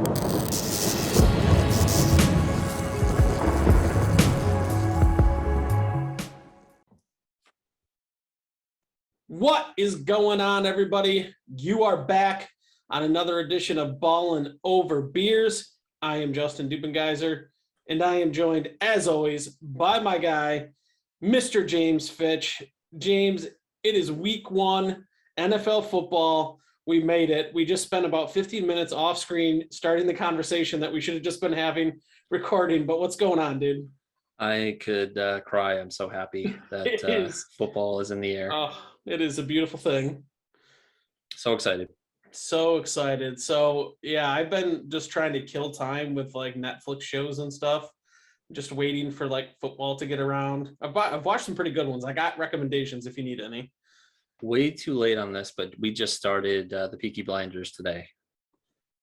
What is going on, everybody? You are back on another edition of Ballin Over Beers. I am Justin Dueppengiesser, and I am joined, as always, by my guy, Mr. James Fitch. James, it is week 1, NFL football. We made it. We just spent about 15 minutes off screen starting the conversation that we should have just been having, recording. But what's going on, dude? I could cry. I'm so happy that football is in the air. Oh, it is a beautiful thing. So excited. So yeah, I've been just trying to kill time with like Netflix shows and stuff, just waiting for like football to get around. I've watched some pretty good ones. I got recommendations if you need any. Way too late on this, but we just started the Peaky Blinders today.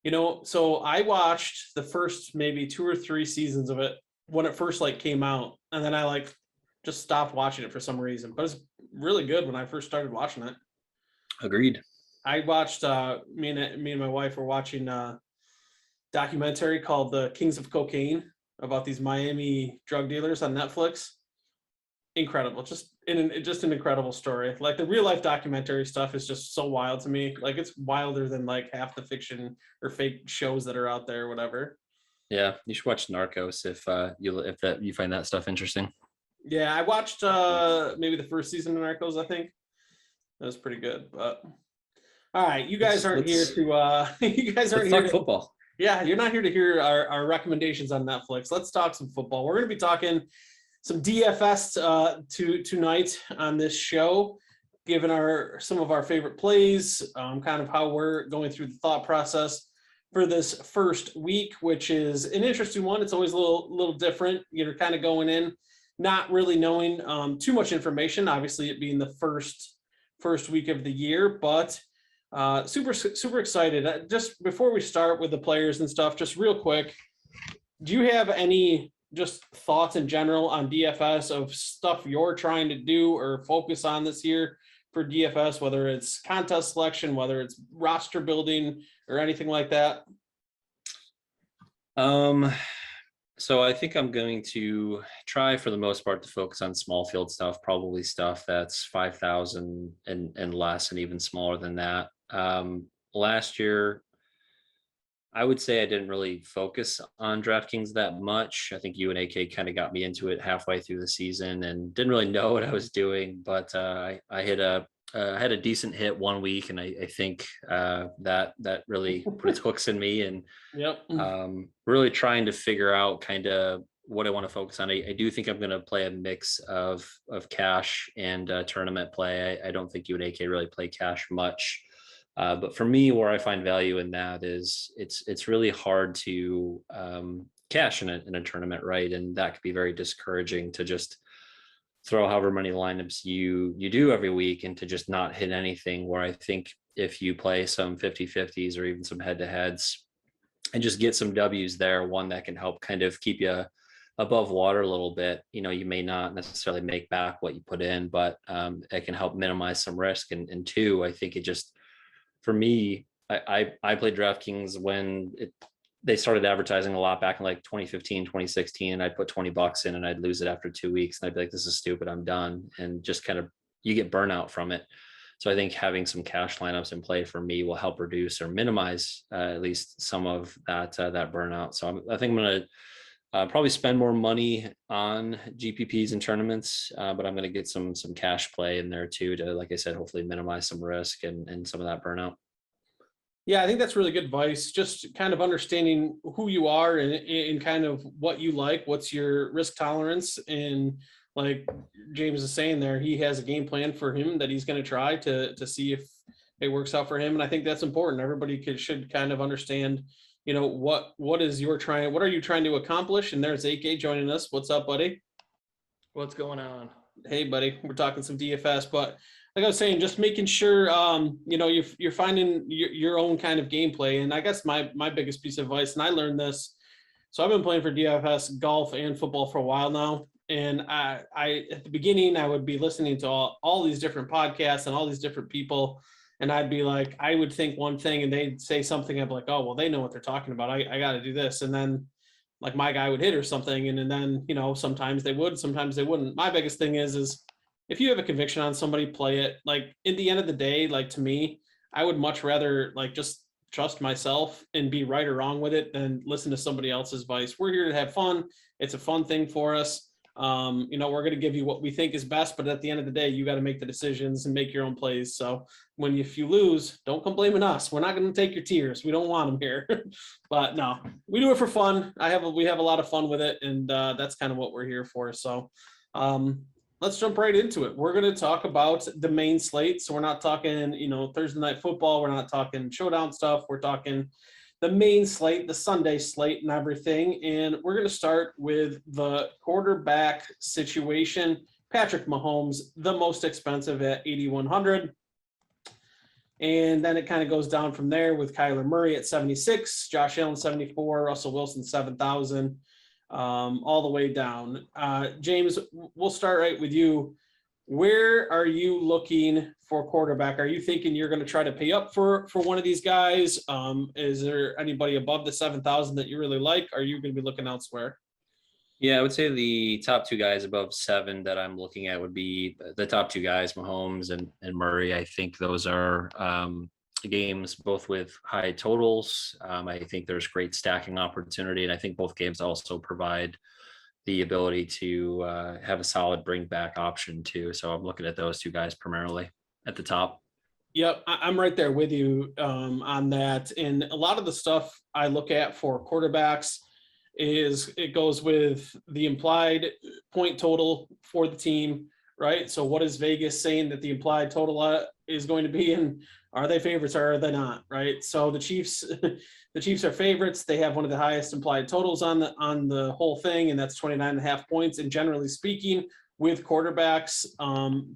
You know, so I watched the first maybe 2 or 3 seasons of it when it first like came out, and then I like just stopped watching it for some reason. But it's really good when I first started watching it. Agreed. I watched me and my wife were watching a documentary called The Kings of Cocaine about these Miami drug dealers on Netflix. Incredible. Just an incredible story. Like the real life documentary stuff is just so wild to me. Like it's wilder than like half the fiction or fake shows that are out there or whatever. Yeah, you should watch Narcos if you find that stuff interesting. Yeah, I watched maybe the first season of Narcos, I think. That was pretty good. But all right, you guys aren't here to talk football. Yeah, you're not here to hear our recommendations on Netflix. Let's talk some football. We're going to be talking some DFS tonight on this show, given some of our favorite plays, kind of how we're going through the thought process for this first week, which is an interesting one. It's always a little different. You're kind of going in, not really knowing too much information, obviously it being the first week of the year, but super excited. Just before we start with the players and stuff, just real quick, do you have any just thoughts in general on DFS of stuff you're trying to do or focus on this year for DFS, whether it's contest selection, whether it's roster building or anything like that? So I think I'm going to try for the most part to focus on small field stuff, probably stuff that's 5,000 and less, and even smaller than that. Last year, I would say I didn't really focus on Draftkings that much. I think you and AK kind of got me into it halfway through the season and didn't really know what I was doing, but I had a decent hit one week, and I think that really put its hooks in me, and yep. Really trying to figure out kind of what I want to focus on. I do think I'm going to play a mix of cash and tournament play. I don't think you and AK really play cash much. But for me, where I find value in that is it's really hard to cash in a tournament, right? And that could be very discouraging to just throw however many lineups you do every week and to just not hit anything, where I think if you play some 50-50s or even some head-to-heads and just get some W's there, one, that can help kind of keep you above water a little bit. You know, you may not necessarily make back what you put in, but it can help minimize some risk. And two, I think it just, for me, I played DraftKings when they started advertising a lot back in like 2015, 2016, and I'd put $20 in and I'd lose it after 2 weeks. And I'd be like, this is stupid, I'm done. And just kind of, you get burnout from it. So I think having some cash lineups in play for me will help reduce or minimize at least some of that burnout. So I think I'm going to probably spend more money on GPPs and tournaments, but I'm going to get some cash play in there too, to, like I said, hopefully minimize some risk and some of that burnout. Yeah, I think that's really good advice. Just kind of understanding who you are and kind of what you like, what's your risk tolerance. And like James is saying there, he has a game plan for him that he's going to try to see if it works out for him. And I think that's important. Everybody should kind of understand, you know, what are you trying to accomplish? And there's AK joining us. What's up, buddy? What's going on? Hey, buddy. We're talking some DFS, but like I was saying, just making sure, you know, you're finding your own kind of gameplay. And I guess my biggest piece of advice, and I learned this, so I've been playing for DFS, golf, and football for a while now. And I at the beginning, I would be listening to all these different podcasts and all these different people. and I'd be like, I would think one thing and they'd say something. I'd be like, oh, well, they know what they're talking about. I got to do this. And then like my guy would hit or something. And then, sometimes they would, sometimes they wouldn't. My biggest thing is if you have a conviction on somebody, play it. Like at the end of the day, like to me, I would much rather like just trust myself and be right or wrong with it than listen to somebody else's advice. We're here to have fun. It's a fun thing for us. We're going to give you what we think is best, but at the end of the day, you got to make the decisions and make your own plays. So if you lose, don't come blaming us. We're not going to take your tears. We don't want them here, but no, we do it for fun. We have a lot of fun with it. And that's kind of what we're here for. So let's jump right into it. We're going to talk about the main slate. So we're not talking, Thursday night football. We're not talking showdown stuff. We're talking the main slate, the Sunday slate and everything. And we're going to start with the quarterback situation. Patrick Mahomes, the most expensive at 8,100. And then it kind of goes down from there with Kyler Murray at 76, Josh Allen 74, Russell Wilson 7,000, all the way down. James, we'll start right with you. Where are you looking for quarterback? Are you thinking you're going to try to pay up for one of these guys? Is there anybody above the 7,000 that you really like? Are you going to be looking elsewhere? Yeah, I would say the top two guys above 7 that I'm looking at would be the top two guys, Mahomes and Murray. I think those are games both with high totals. I think there's great stacking opportunity, and I think both games also provide the ability to have a solid bring back option too. So I'm looking at those two guys primarily at the top. Yep, I'm right there with you on that. And a lot of the stuff I look at for quarterbacks is it goes with the implied point total for the team, right? So what is Vegas saying that the implied total is going to be, and are they favorites or are they not, right? So the Chiefs are favorites. They have one of the highest implied totals on the whole thing, and that's 29.5 points. And generally speaking, with quarterbacks,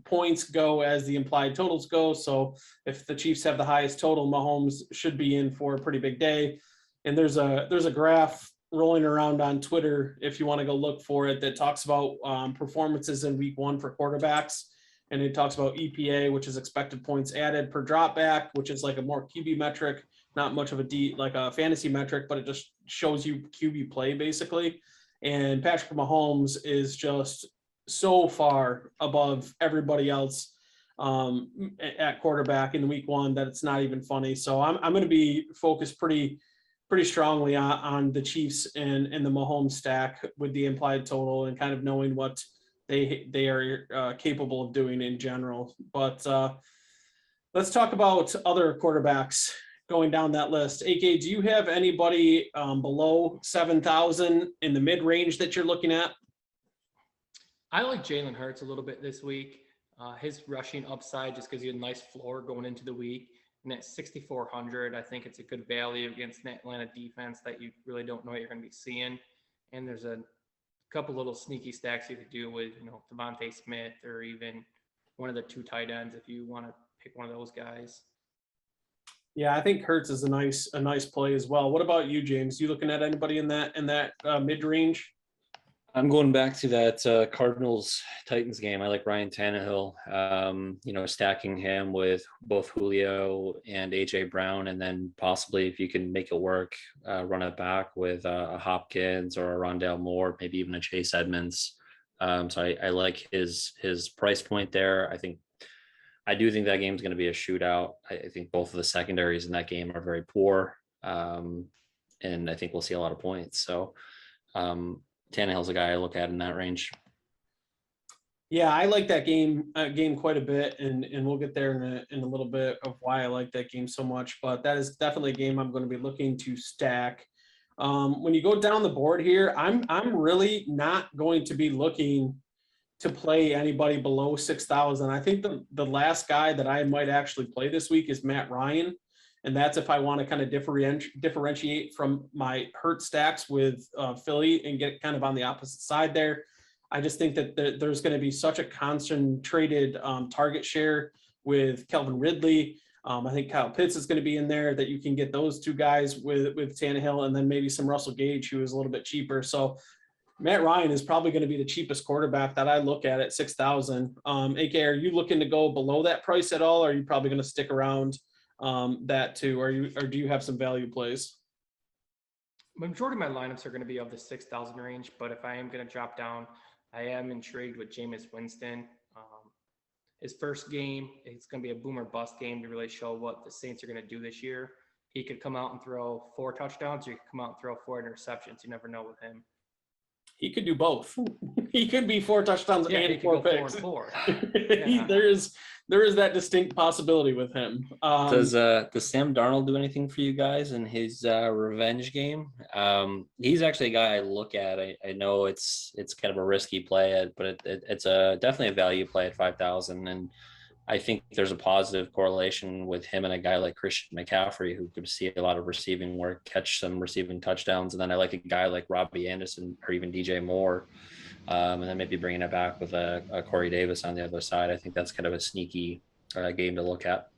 points go as the implied totals go. So if the Chiefs have the highest total, Mahomes should be in for a pretty big day. And there's a graph rolling around on Twitter, if you want to go look for it, that talks about performances in week 1 for quarterbacks. And it talks about EPA, which is expected points added per drop back, which is like a more QB metric, not much of like a fantasy metric, but it just shows you QB play basically. And Patrick Mahomes is just so far above everybody else at quarterback in week 1 that it's not even funny. So I'm going to be focused pretty strongly on the Chiefs and the Mahomes stack with the implied total and kind of knowing what they are capable of doing in general. But let's talk about other quarterbacks going down that list. AK, do you have anybody below 7,000 in the mid-range that you're looking at? I like Jalen Hurts a little bit this week. His rushing upside just gives you a nice floor going into the week. And at 6,400, I think it's a good value against an Atlanta defense that you really don't know what you're going to be seeing. And there's a couple little sneaky stacks you could do with, Devonte Smith or even one of the 2 tight ends if you want to pick one of those guys. Yeah, I think Hurts is a nice play as well. What about you, James? You looking at anybody in that mid range? I'm going back to that Cardinals-Titans game. I like Ryan Tannehill, stacking him with both Julio and A.J. Brown, and then possibly, if you can make it work, run it back with a Hopkins or a Rondale Moore, maybe even a Chase Edmonds. So I like his price point there. I do think that game's going to be a shootout. I think both of the secondaries in that game are very poor, and I think we'll see a lot of points. So Tannehill's a guy I look at in that range. Yeah, I like that game quite a bit, and we'll get there in a little bit of why I like that game so much. But that is definitely a game I'm going to be looking to stack. When you go down the board here, I'm really not going to be looking to play anybody below 6,000. I think the last guy that I might actually play this week is Matt Ryan. And that's if I want to kind of differentiate from my Hurt stacks with Philly and get kind of on the opposite side there. I just think that there's going to be such a concentrated target share with Calvin Ridley. I think Kyle Pitts is going to be in there, that you can get those 2 guys with Tannehill, and then maybe some Russell Gage, who is a little bit cheaper. So Matt Ryan is probably going to be the cheapest quarterback that I look at 6,000. AK, are you looking to go below that price at all? Or are you probably going to stick around that too? Or do you have some value plays? Majority of my lineups are going to be of the 6,000 range, but if I am going to drop down, I am intrigued with Jameis Winston. His first game, it's going to be a boom or bust game to really show what the Saints are going to do this year. He could come out and throw 4 touchdowns, or he could come out and throw 4 interceptions. You never know with him. He could do both. He could be 4 touchdowns and 4 picks. 4 and 4. Yeah. There is that distinct possibility with him. Does Sam Darnold do anything for you guys in his revenge game? He's actually a guy I look at. I know it's kind of a risky play, but it's definitely a value play at 5,000, and I think there's a positive correlation with him and a guy like Christian McCaffrey, who could see a lot of receiving work, catch some receiving touchdowns. And then I like a guy like Robbie Anderson or even DJ Moore. And then maybe bringing it back with a Corey Davis on the other side. I think that's kind of a sneaky game to look at.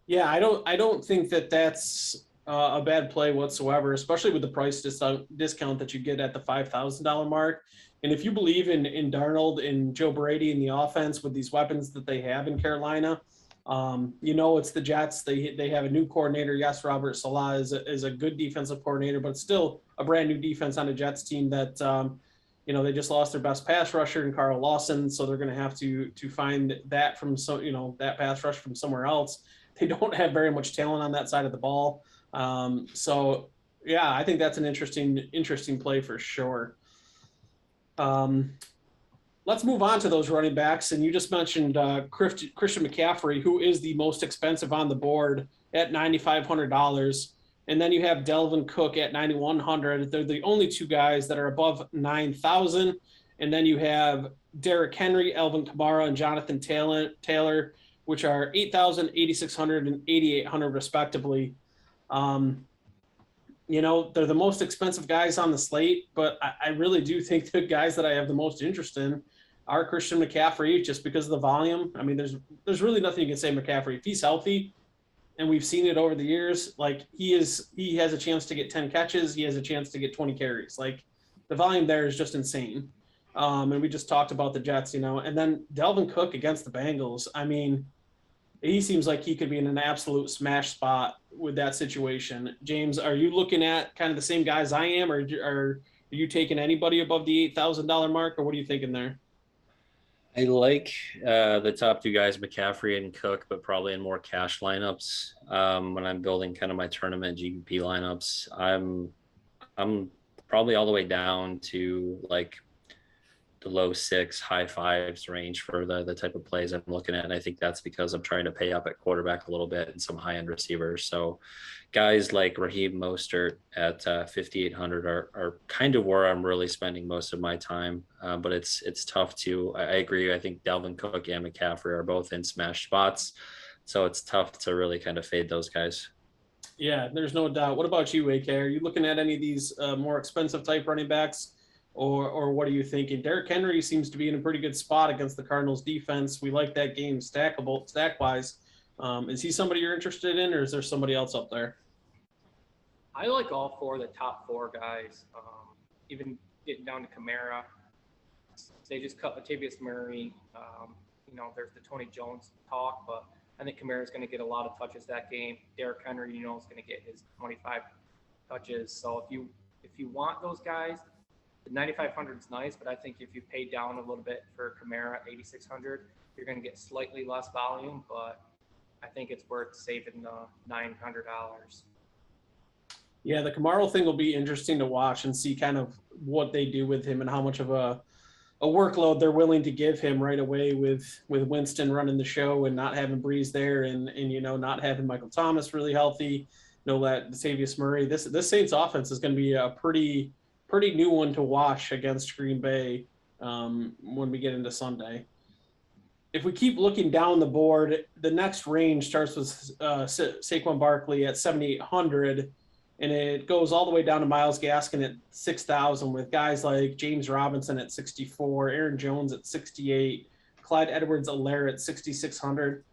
Yeah, I don't think that's a bad play whatsoever, especially with the price discount that you get at the $5,000 mark. And if you believe in Darnold and Joe Brady and the offense with these weapons that they have in Carolina, it's the Jets. They have a new coordinator. Yes, Robert Saleh is a good defensive coordinator, but it's still a brand new defense on a Jets team that they just lost their best pass rusher in Carl Lawson, so they're going to have to find that from that pass rush from somewhere else. They don't have very much talent on that side of the ball. So yeah, I think that's an interesting play for sure. Let's move on to those running backs. And you just mentioned Christian McCaffrey, who is the most expensive on the board at $9,500. And then you have Delvin Cook at $9,100. They're the only 2 guys that are above 9,000. And then you have Derrick Henry, Alvin Kamara, and Jonathan Taylor, which are 8,000, 8,600, and 8,800 respectively. They're the most expensive guys on the slate, but I really do think the guys that I have the most interest in are Christian McCaffrey, just because of the volume. I mean, there's really nothing you can say McCaffrey. If he's healthy, and we've seen it over the years, like he has a chance to get 10 catches. He has a chance to get 20 carries. Like the volume there is just insane. And we just talked about the Jets, and then Delvin Cook against the Bengals. I mean, he seems like he could be in an absolute smash spot with that situation. James, are you looking at kind of the same guys I am, or are you taking anybody above the $8,000 mark, or what are you thinking there? I like the top 2 guys, McCaffrey and Cook, but probably in more cash lineups. When I'm building kind of my tournament GPP lineups, I'm probably all the way down to like the low 6, high 5s range for the type of plays I'm looking at. And I think that's because I'm trying to pay up at quarterback a little bit and some high-end receivers. So guys like Raheem Mostert at 5,800 are kind of where I'm really spending most of my time. But it's tough to, I agree. I think Dalvin Cook and McCaffrey are both in smash spots. So it's tough to really kind of fade those guys. Yeah, there's no doubt. What about you, AK? Are you looking at any of these more expensive type running backs? Or what are you thinking? Derrick Henry seems to be in a pretty good spot against the Cardinals defense. We like that game stack-wise. Is he somebody you're interested in, or is there somebody else up there? I like all 4 of the top 4 guys, even getting down to Kamara. They just cut Latavius Murray. There's the Tony Jones talk, but I think Kamara is going to get a lot of touches that game. Derrick Henry, is going to get his 25 touches. So if you want those guys, the 9,500 is nice, but I think if you pay down a little bit for Kamara at 8,600, you're going to get slightly less volume, but I think it's worth saving the $900. Yeah, the Kamara thing will be interesting to watch and see kind of what they do with him and how much of a workload they're willing to give him right away with Winston running the show and not having Breeze there and not having Michael Thomas really healthy. That Latavius Murray. This Saints offense is going to be a pretty new one to watch against Green Bay when we get into Sunday. If we keep looking down the board, the next range starts with Saquon Barkley at 7,800, and it goes all the way down to Myles Gaskin at 6,000 with guys like James Robinson at 64, Aaron Jones at 68, Clyde Edwards-Helaire at 6,600.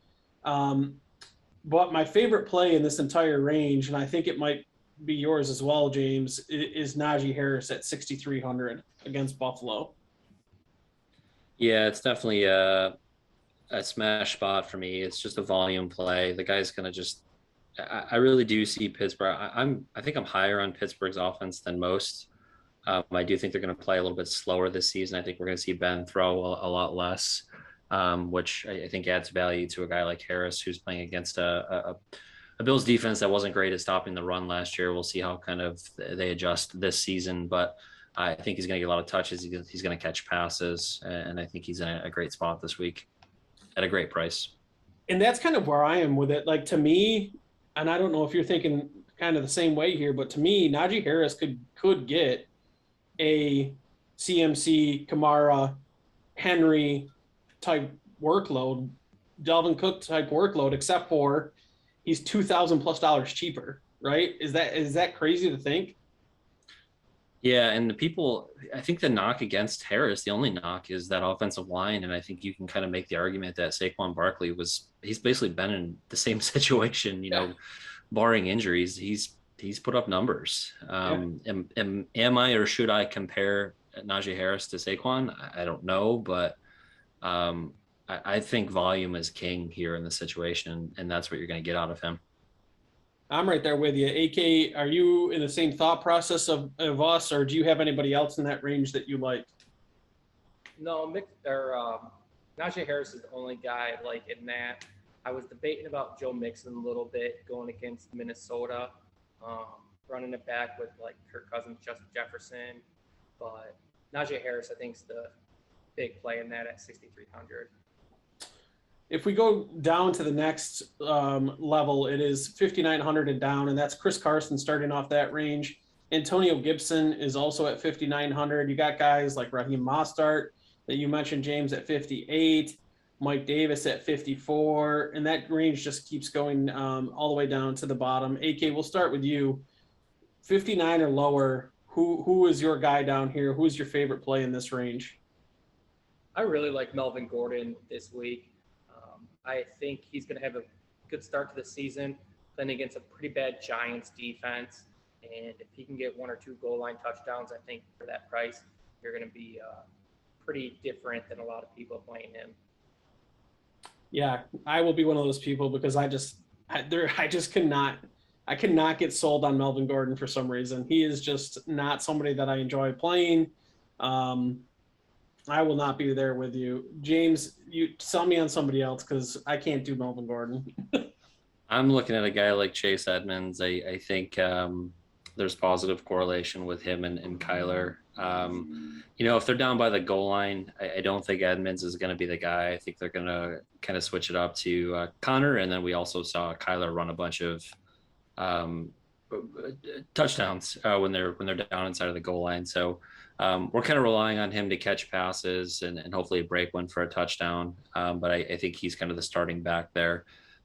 But my favorite play in this entire range, and I think it might be yours as well, James, is Najee Harris at 6,300 against Buffalo. Yeah, it's definitely a smash spot for me. It's just a volume play. The guy's gonna just. I really do see Pittsburgh. I think I'm higher on Pittsburgh's offense than most. I do think they're going to play a little bit slower this season. I think we're going to see Ben throw a lot less, which I think adds value to a guy like Harris, who's playing against a Bills defense that wasn't great at stopping the run last year. We'll see how kind of they adjust this season, but I think he's going to get a lot of touches. He's going to catch passes, and I think he's in a great spot this week at a great price. And that's kind of where I am with it. Like, to me, and I don't know if you're thinking kind of the same way here, but to me, Najee Harris could get a CMC, Kamara, Henry type workload, Dalvin Cook type workload, except for he's $2,000+ cheaper, right? Is that crazy to think? Yeah, and I think the knock against Harris, the only knock is that offensive line, and I think you can kind of make the argument that Saquon Barkley he's basically been in the same situation, barring injuries. He's put up numbers. Am I or should I compare Najee Harris to Saquon? I don't know, but I think volume is king here in the situation, and that's what you're going to get out of him. I'm right there with you. AK, are you in the same thought process of us, or do you have anybody else in that range that you like? No, Najee Harris is the only guy like in that. I was debating about Joe Mixon a little bit going against Minnesota. Running it back with like Kirk Cousins, Justin Jefferson, but Najee Harris, I think, is the big play in that at 6,300. If we go down to the next level, it is 5,900 and down, and that's Chris Carson starting off that range. Antonio Gibson is also at 5,900. You got guys like Raheem Mostert that you mentioned, James, at 58, Mike Davis at 54, and that range just keeps going all the way down to the bottom. AK, we'll start with you. 59 or lower, who is your guy down here? Who is your favorite play in this range? I really like Melvin Gordon this week. I think he's going to have a good start to the season, playing against a pretty bad Giants defense. And if he can get 1 or 2 goal line touchdowns, I think for that price, you're going to be pretty different than a lot of people playing him. Yeah, I will be one of those people because I cannot get sold on Melvin Gordon for some reason. He is just not somebody that I enjoy playing. I will not be there with you. James, you sell me on somebody else because I can't do Melvin Gordon. I'm looking at a guy like Chase Edmonds. I think there's positive correlation with him and Kyler. If they're down by the goal line, I don't think Edmonds is going to be the guy. I think they're going to kind of switch it up to Connor. And then we also saw Kyler run a bunch of touchdowns when they're down inside of the goal line. So we're kind of relying on him to catch passes and hopefully break one for a touchdown. But I think he's kind of the starting back there.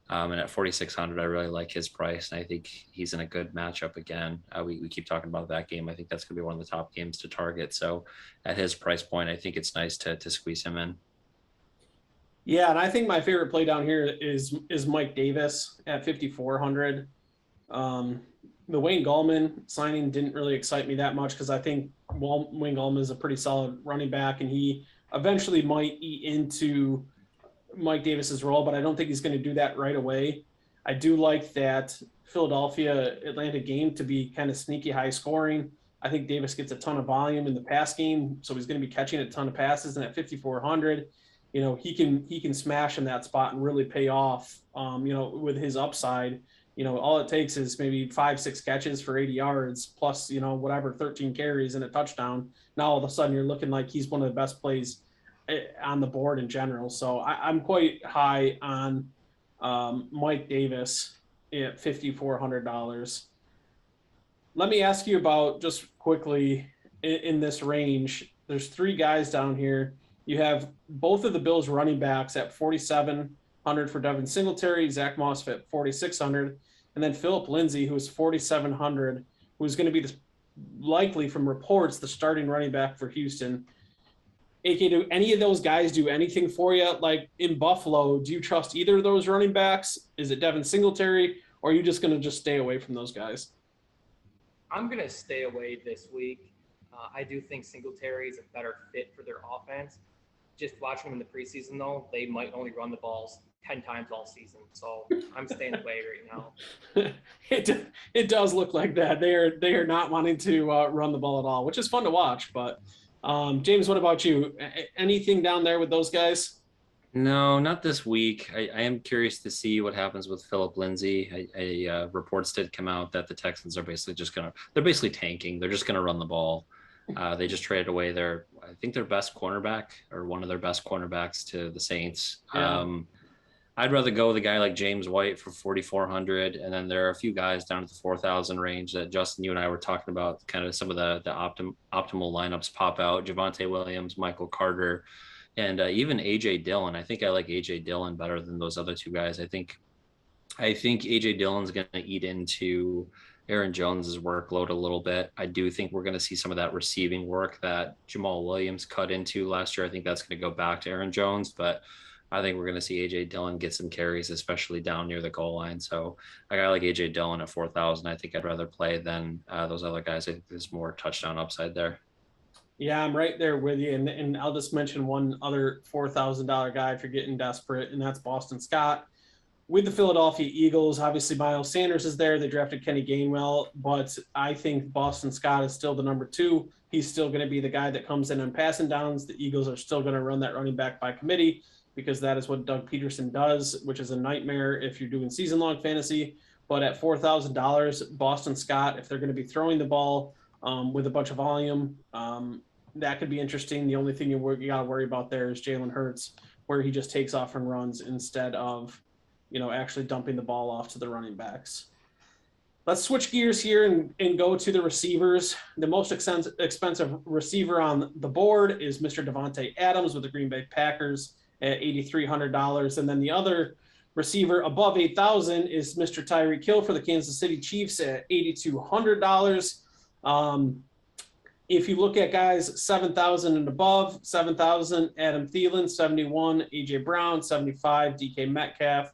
And at 4,600, I really like his price. And I think he's in a good matchup again. We keep talking about that game. I think that's going to be one of the top games to target. So at his price point, I think it's nice to squeeze him in. Yeah, and I think my favorite play down here is Mike Davis at 5,400. The Wayne Gallman signing didn't really excite me that much because I think Wayne Gallman is a pretty solid running back, and he eventually might eat into Mike Davis's role, but I don't think he's going to do that right away. I do like that Philadelphia-Atlanta game to be kind of sneaky high scoring. I think Davis gets a ton of volume in the pass game, so he's going to be catching a ton of passes, and at 5,400, he can smash in that spot and really pay off, with his upside. All it takes is maybe 5-6 catches for 80 yards plus, 13 carries and a touchdown. Now all of a sudden you're looking like he's one of the best plays on the board in general. So I'm quite high on Mike Davis at $5,400. Let me ask you about, just quickly, in this range, there's 3 guys down here. You have both of the Bills running backs at 4,700 for Devin Singletary, Zach Moss at 4,600, and then Phillip Lindsay, who is 4,700, who's going to be likely, from reports, the starting running back for Houston. AK, do any of those guys do anything for you? Like in Buffalo, do you trust either of those running backs? Is it Devin Singletary, or are you just going to stay away from those guys? I'm going to stay away this week. I do think Singletary is a better fit for their offense. Just watching them in the preseason, though, they might only run the balls 10 times all season. So I'm staying away right now. It does look like that. They are not wanting to run the ball at all, which is fun to watch. But James, what about you? Anything down there with those guys? No, not this week. I am curious to see what happens with Philip Lindsay. Reports did come out that the Texans are basically they're basically tanking. They're just gonna run the ball. They just traded away I think their best cornerback or one of their best cornerbacks to the Saints. Yeah. I'd rather go with a guy like James White for 4,400, and then there are a few guys down at the 4,000 range that Justin, you and I were talking about. Kind of some of the optimal lineups pop out: Javonte Williams, Michael Carter, and even AJ Dillon. I think I like AJ Dillon better than those other two guys. I think AJ Dillon's going to eat into Aaron Jones's workload a little bit. I do think we're going to see some of that receiving work that Jamal Williams cut into last year. I think that's going to go back to Aaron Jones, but I think we're going to see AJ Dillon get some carries, especially down near the goal line. So a guy like AJ Dillon at 4,000, I think I'd rather play than those other guys. I think there's more touchdown upside there. Yeah, I'm right there with you. And I'll just mention one other $4,000 guy if you're getting desperate, and that's Boston Scott. With the Philadelphia Eagles, obviously Miles Sanders is there. They drafted Kenny Gainwell, but I think Boston Scott is still the number 2. He's still going to be the guy that comes in on passing downs. The Eagles are still going to run that running back by committee because that is what Doug Peterson does, which is a nightmare if you're doing season-long fantasy. But at $4,000, Boston Scott, if they're going to be throwing the ball with a bunch of volume, that could be interesting. The only thing you got to worry about there is Jalen Hurts, where he just takes off and runs instead of, actually dumping the ball off to the running backs. Let's switch gears here and go to the receivers. The most expensive receiver on the board is Mr. Devonte Adams with the Green Bay Packers at $8,300. And then the other receiver above $8,000 is Mr. Tyreek Hill for the Kansas City Chiefs at $8,200. If you look at guys 7,000 and above, 7,000, Adam Thielen, 71, AJ Brown, 75, DK Metcalf,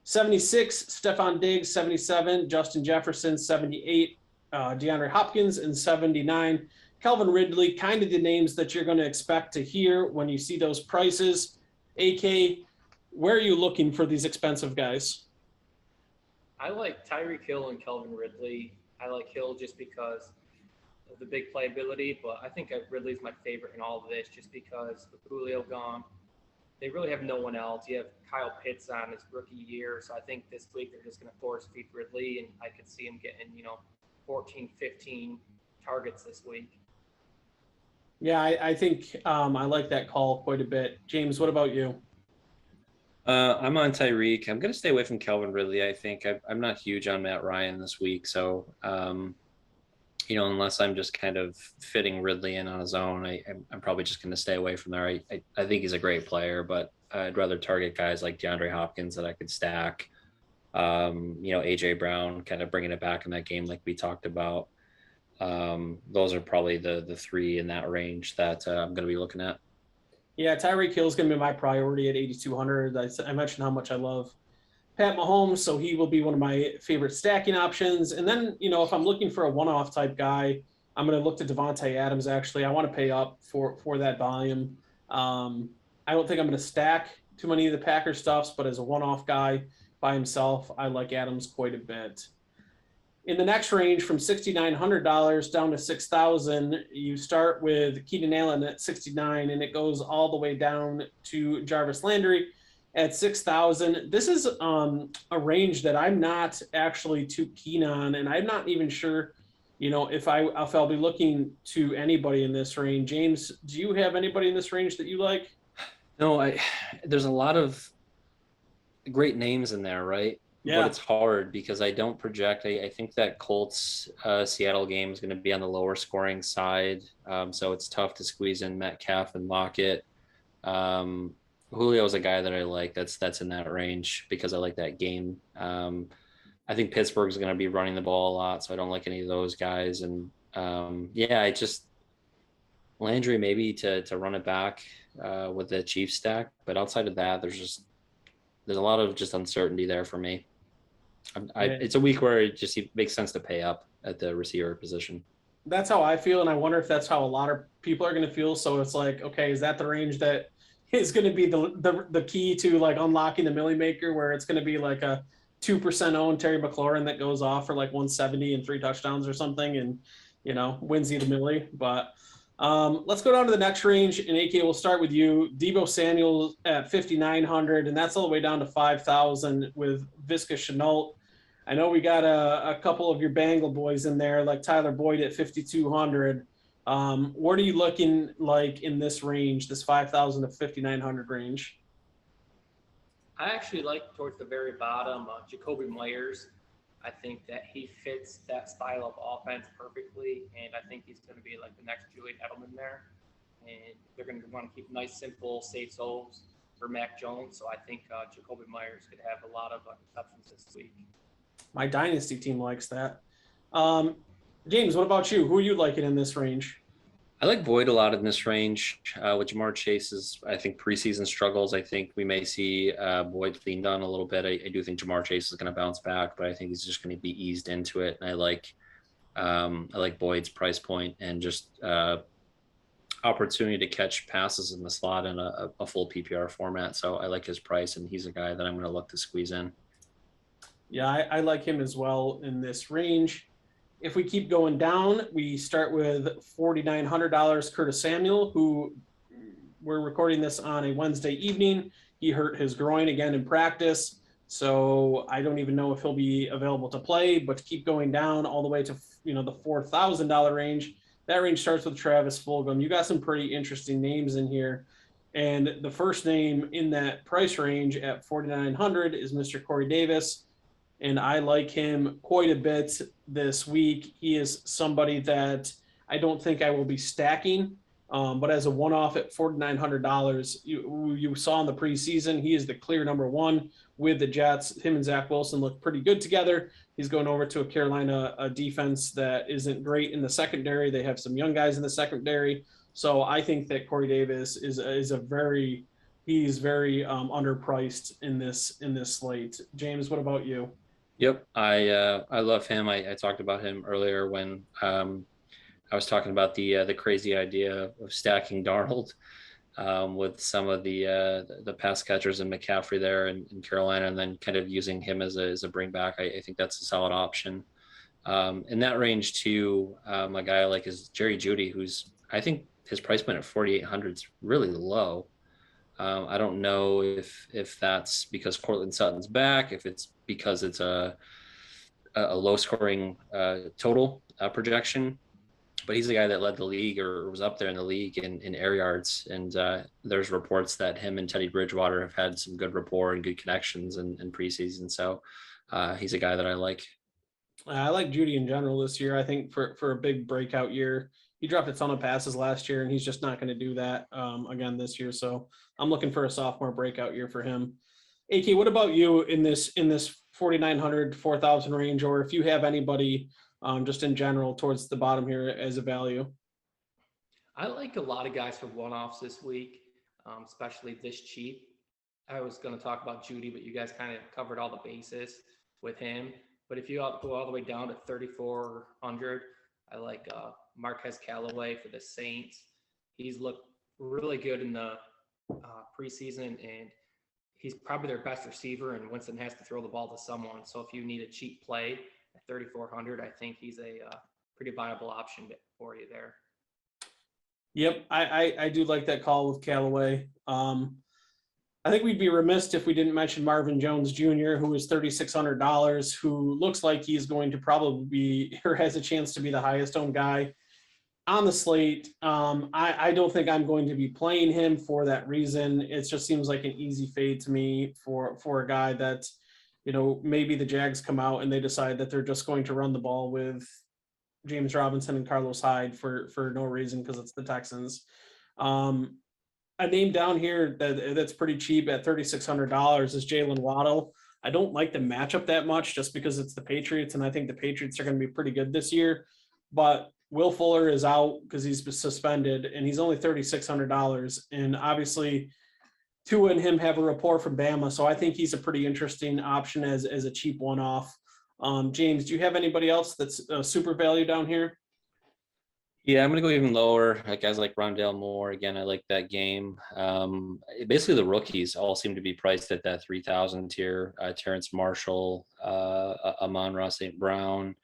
76, Stephon Diggs, 77, Justin Jefferson, 78, DeAndre Hopkins, and 79, Calvin Ridley, kind of the names that you're going to expect to hear when you see those prices. AK, where are you looking for these expensive guys? I like Tyreek Hill and Calvin Ridley. I like Hill just because of the big playability, but I think Ridley's my favorite in all of this just because with Julio gone, they really have no one else. You have Kyle Pitts on his rookie year, so I think this week they're just going to force feed Ridley, and I could see him getting, 14, 15 targets this week. Yeah, I think I like that call quite a bit. James, what about you? I'm on Tyreek. I'm going to stay away from Calvin Ridley. I think I'm not huge on Matt Ryan this week, so unless I'm just kind of fitting Ridley in on his own, I'm probably just going to stay away from there. I think he's a great player, but I'd rather target guys like DeAndre Hopkins that I could stack. AJ Brown, kind of bringing it back in that game like we talked about. Those are probably the 3 in that range that I'm going to be looking at. Yeah, Tyreek Hill is going to be my priority at 8,200. I mentioned how much I love Pat Mahomes, so he will be one of my favorite stacking options. And then, if I'm looking for a one-off type guy, I'm going to look to Devonte Adams, actually. I want to pay up for that volume. I don't think I'm going to stack too many of the Packers stuffs, but as a one-off guy by himself, I like Adams quite a bit. In the next range, from $6,900 down to $6,000, you start with Keenan Allen at $69, and it goes all the way down to Jarvis Landry at 6,000. This is a range that I'm not actually too keen on, and I'm not even sure, if I'll be looking to anybody in this range. James, do you have anybody in this range that you like? No, there's a lot of great names in there, right? Yeah. But it's hard because I don't project. I think that Colts Seattle game is going to be on the lower scoring side, so it's tough to squeeze in Metcalf and Lockett. Julio is a guy that I like. That's in that range because I like that game. I think Pittsburgh is going to be running the ball a lot, so I don't like any of those guys. And Landry maybe to run it back with the Chiefs stack, but outside of that, there's a lot of just uncertainty there for me. It's a week where it makes sense to pay up. at the receiver position. That's how I feel, and I wonder if that's how a lot of people are going to feel. So it's like, okay, is that the range that is going to be the key to like unlocking the Millie Maker, where it's going to be like a 2% owned Terry McLaurin that goes off for like 170 and 3 touchdowns or something, and wins you the Millie. But let's go down to the next range, and AK, we'll start with you. Deebo Samuel at 5,900, and that's all the way down to 5,000 with Visca Chenault. I know we got a couple of your Bengal boys in there, like Tyler Boyd at 5,200. What are you looking like in this range, this 5,000 to 5,900 range? I actually like towards the very bottom, Jacoby Myers. I think that he fits that style of offense perfectly, and I think he's going to be like the next Julian Edelman there. And they're going to want to keep nice, simple, safe souls for Mac Jones. So I think Jacoby Myers could have a lot of receptions this week. My dynasty team likes that. James, what about you? Who are you liking in this range? I like Boyd a lot in this range. With Jamar Chase's, I think, preseason struggles, I think we may see Boyd leaned on a little bit. I do think Jamar Chase is going to bounce back, but I think he's just going to be eased into it. And I like Boyd's price point and just opportunity to catch passes in the slot in a full PPR format. So I like his price, and he's a guy that I'm going to look to squeeze in. Yeah, I like him as well in this range. If we keep going down, we start with $4,900 Curtis Samuel, who we're recording this on a Wednesday evening. He hurt his groin again in practice, so I don't even know if he'll be available to play. But to keep going down all the way to the $4,000 range, that range starts with Travis Fulgham. You got some pretty interesting names in here, and the first name in that price range at $4,900 is Mr. Corey Davis. And I like him quite a bit this week. He is somebody that I don't think I will be stacking, but as a one-off at $4,900, you saw in the preseason, he is the clear number one with the Jets. Him and Zach Wilson look pretty good together. He's going over to a Carolina defense that isn't great in the secondary. They have some young guys in the secondary. So I think that Corey Davis is very underpriced in this slate. James, what about you? Yep, I love him. I talked about him earlier when I was talking about the crazy idea of stacking Darnold with some of the pass catchers and McCaffrey there in Carolina, and then kind of using him as a bring back. I think that's a solid option. In that range too, a guy I like is Jerry Jeudy, who's I think his price point at 4,800 is really low. I don't know if that's because Cortland Sutton's back, if it's because it's a low scoring total projection, but he's the guy that led the league or was up there in the league in air yards. And there's reports that him and Teddy Bridgewater have had some good rapport and good connections in preseason. So he's a guy that I like. I like Jeudy in general this year. I think for a big breakout year, he dropped a ton of passes last year, and he's just not going to do that again this year. So I'm looking for a sophomore breakout year for him. AK, what about you in this 4,900, 4,000 range, or if you have anybody just in general towards the bottom here as a value? I like a lot of guys for one-offs this week, especially this cheap. I was going to talk about Jeudy, but you guys kind of covered all the bases with him. But if you go all the way down to 3,400, I like Marquez Callaway for the Saints. He's looked really good in the preseason, and he's probably their best receiver, and Winston has to throw the ball to someone. So if you need a cheap play at 3,400, I think he's a pretty viable option for you there. Yep, I do like that call with Callaway. I think we'd be remiss if we didn't mention Marvin Jones Jr., who is $3,600, who looks like he's going to probably be or has a chance to be the highest owned guy on the slate. I don't think I'm going to be playing him for that reason. It just seems like an easy fade to me for a guy that, maybe the Jags come out and they decide that they're just going to run the ball with James Robinson and Carlos Hyde for no reason because it's the Texans. A name down here that's pretty cheap at $3,600 is Jalen Waddle. I don't like the matchup that much just because it's the Patriots, and I think the Patriots are going to be pretty good this year. But Will Fuller is out because he's suspended, and he's only $3,600. And obviously, Tua and him have a rapport from Bama, so I think he's a pretty interesting option as a cheap one-off. James, do you have anybody else that's super value down here? Yeah, I'm gonna go even lower. Like guys like Rondale Moore. Again, I like that game. Basically, the rookies all seem to be priced at that 3,000 tier. Terrence Marshall, Amon-Ra St. Brown,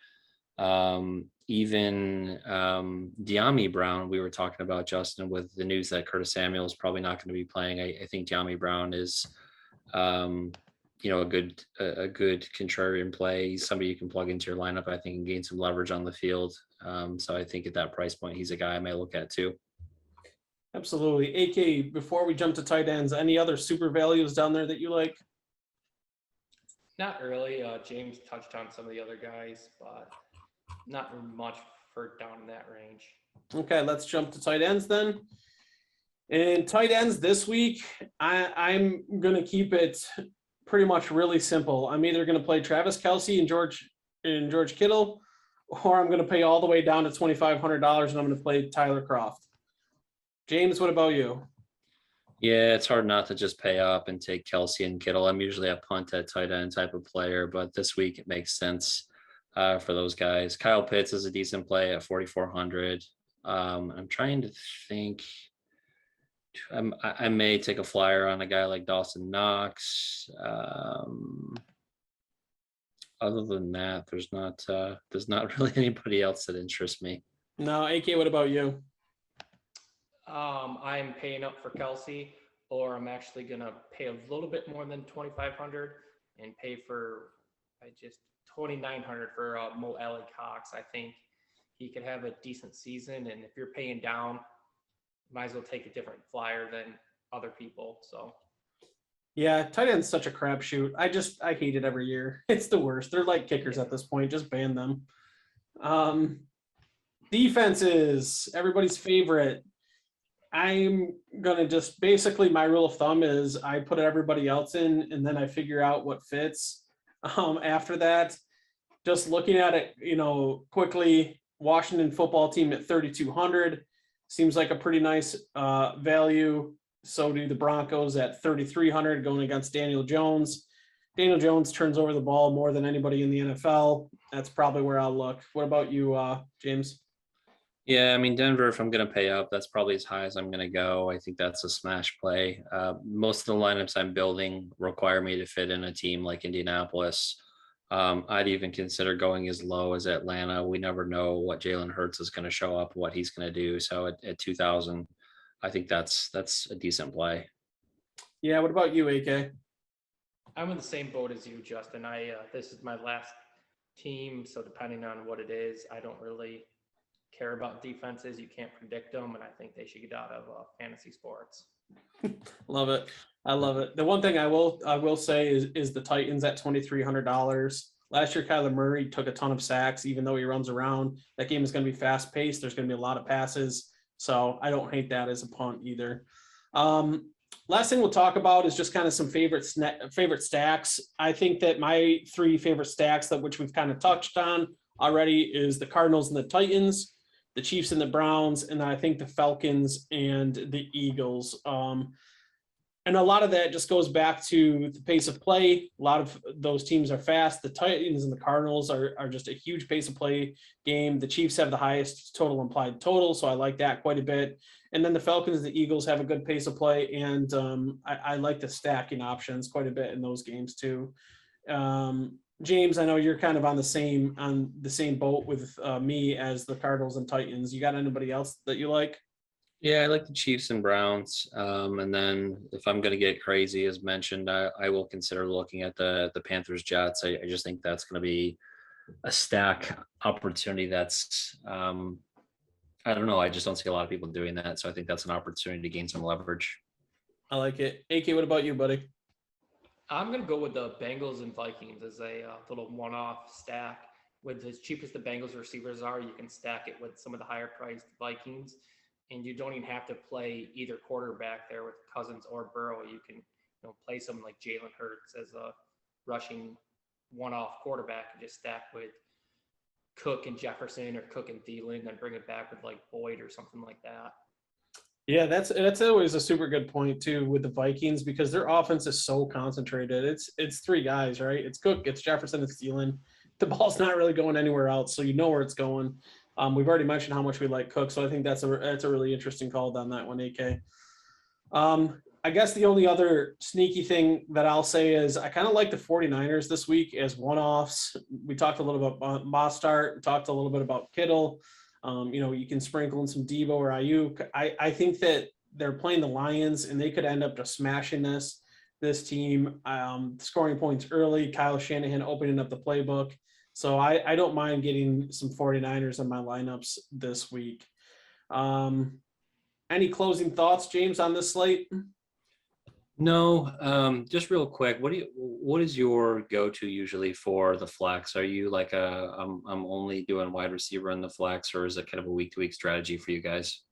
even De'Ami Brown. We were talking about, Justin, with the news that Curtis Samuel is probably not going to be playing. I think De'Ami Brown is, a good contrarian play. He's somebody you can plug into your lineup. I think and gain some leverage on the field. So I think at that price point, he's a guy I may look at too. Absolutely. AK, before we jump to tight ends, any other super values down there that you like? Not really. James touched on some of the other guys, but not much for down in that range. Okay, let's jump to tight ends then. And tight ends this week, I'm going to keep it pretty much really simple. I'm either going to play Travis Kelce and George Kittle, or I'm going to pay all the way down to $2,500 and I'm going to play Tyler Kroft. James, what about you? Yeah, it's hard not to just pay up and take Kelce and Kittle. I'm usually a punt at tight end type of player, but this week it makes sense for those guys. Kyle Pitts is a decent play at 4,400. I'm trying to think. I may take a flyer on a guy like Dawson Knox. Other than that, there's not really anybody else that interests me. No, AK, what about you? I'm paying up for Kelce, or I'm actually gonna pay a little bit more than 2,500 and pay for just 2,900 for Mo Alley Cox. I think he could have a decent season, and if you're paying down, might as well take a different flyer than other people. So. Yeah, tight end's such a crapshoot. I hate it every year. It's the worst. They're like kickers at this point. Just ban them. Defenses, everybody's favorite. I'm gonna just basically my rule of thumb is I put everybody else in and then I figure out what fits. After that, just looking at it, quickly, Washington football team at 3,200 seems like a pretty nice value. So do the Broncos at 3,300 going against Daniel Jones. Daniel Jones turns over the ball more than anybody in the NFL. That's probably where I'll look. What about you, James? Yeah, I mean, Denver, if I'm going to pay up, that's probably as high as I'm going to go. I think that's a smash play. Most of the lineups I'm building require me to fit in a team like Indianapolis. I'd even consider going as low as Atlanta. We never know what Jalen Hurts is going to show up, what he's going to do. So at 2,000, I think that's a decent play. Yeah. What about you, AK? I'm in the same boat as you, Justin. This is my last team, so depending on what it is, I don't really care about defenses. You can't predict them, and I think they should get out of fantasy sports. Love it. I love it. The one thing I will say is the Titans at $2,300. Last year, Kyler Murray took a ton of sacks, even though he runs around. That game is going to be fast paced. There's going to be a lot of passes. So I don't hate that as a punt either. Last thing we'll talk about is just kind of some favorite stacks. I think that my three favorite stacks which we've kind of touched on already is the Cardinals and the Titans, the Chiefs and the Browns, and then I think the Falcons and the Eagles. And a lot of that just goes back to the pace of play. A lot of those teams are fast. The Titans and the Cardinals are just a huge pace of play game. The Chiefs have the highest total implied total, so I like that quite a bit. And then the Falcons and the Eagles have a good pace of play, and I like the stacking options quite a bit in those games too. James, I know you're kind of on the same boat with me as the Cardinals and Titans. You got anybody else that you like? Yeah, I like the Chiefs and Browns. And then if I'm going to get crazy, as mentioned, I will consider looking at the Panthers Jets. I just think that's going to be a stack opportunity. That's I don't know. I just don't see a lot of people doing that. So I think that's an opportunity to gain some leverage. I like it. AK, what about you, buddy? I'm going to go with the Bengals and Vikings as a little one-off stack. With as cheap as the Bengals receivers are, you can stack it with some of the higher priced Vikings. And you don't even have to play either quarterback there with Cousins or Burrow. You can play someone like Jalen Hurts as a rushing one-off quarterback and just stack with Cook and Jefferson or Cook and Dillon and bring it back with like Boyd or something like that. Yeah, that's always a super good point too with the Vikings because their offense is so concentrated. It's three guys, right? It's Cook, it's Jefferson, it's Dillon. the ball's not really going anywhere else, so you know where it's going. We've already mentioned how much we like Cook, so I think that's a really interesting call on that one, AK. I guess the only other sneaky thing that I'll say is I kind of like the 49ers this week as one-offs. We talked a little bit about Mostart, talked a little bit about Kittle. You can sprinkle in some Debo or Ayuk. I think that they're playing the Lions, and they could end up just smashing this team, scoring points early. Kyle Shanahan opening up the playbook. So I don't mind getting some 49ers in my lineups this week. Any closing thoughts, James, on this slate? No, just real quick. What is your go-to usually for the flex? Are you like I'm only doing wide receiver in the flex, or is it kind of a week-to-week strategy for you guys?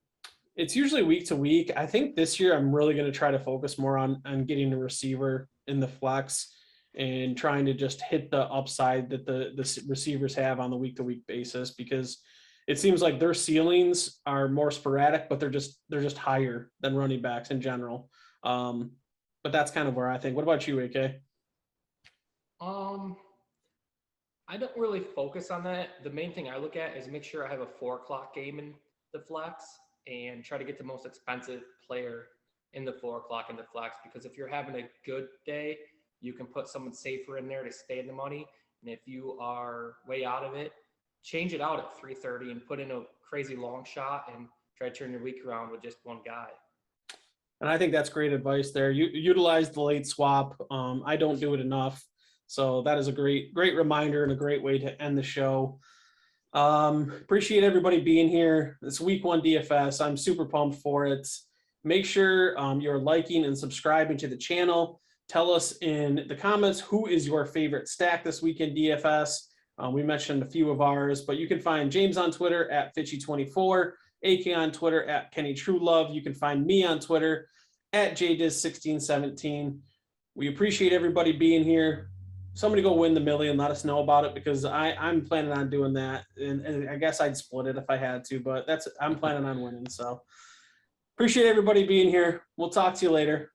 It's usually week to week. I think this year I'm really going to try to focus more on getting a receiver in the flex and trying to just hit the upside that the receivers have on the week-to-week basis, because it seems like their ceilings are more sporadic, but they're just higher than running backs in general. But that's kind of where I think. What about you, AK? I don't really focus on that. The main thing I look at is make sure I have a 4:00 game in the flex and try to get the most expensive player in the 4:00 in the flex, because if you're having a good day, you can put someone safer in there to stay in the money. And if you are way out of it, change it out at 3:30 and put in a crazy long shot and try to turn your week around with just one guy. And I think that's great advice there. You utilize the late swap. I don't do it enough. So that is a great reminder and a great way to end the show. Appreciate everybody being here. It's week 1 DFS. I'm super pumped for it. Make sure you're liking and subscribing to the channel. Tell us in the comments who is your favorite stack this week in DFS. We mentioned a few of ours, but you can find James on Twitter at Fitchy24, AK on Twitter at Kenny Truelove. You can find me on Twitter at JDiz1617. We appreciate everybody being here. Somebody go win the million. Let us know about it, because I'm planning on doing that. And I guess I'd split it if I had to, but I'm planning on winning. So appreciate everybody being here. We'll talk to you later.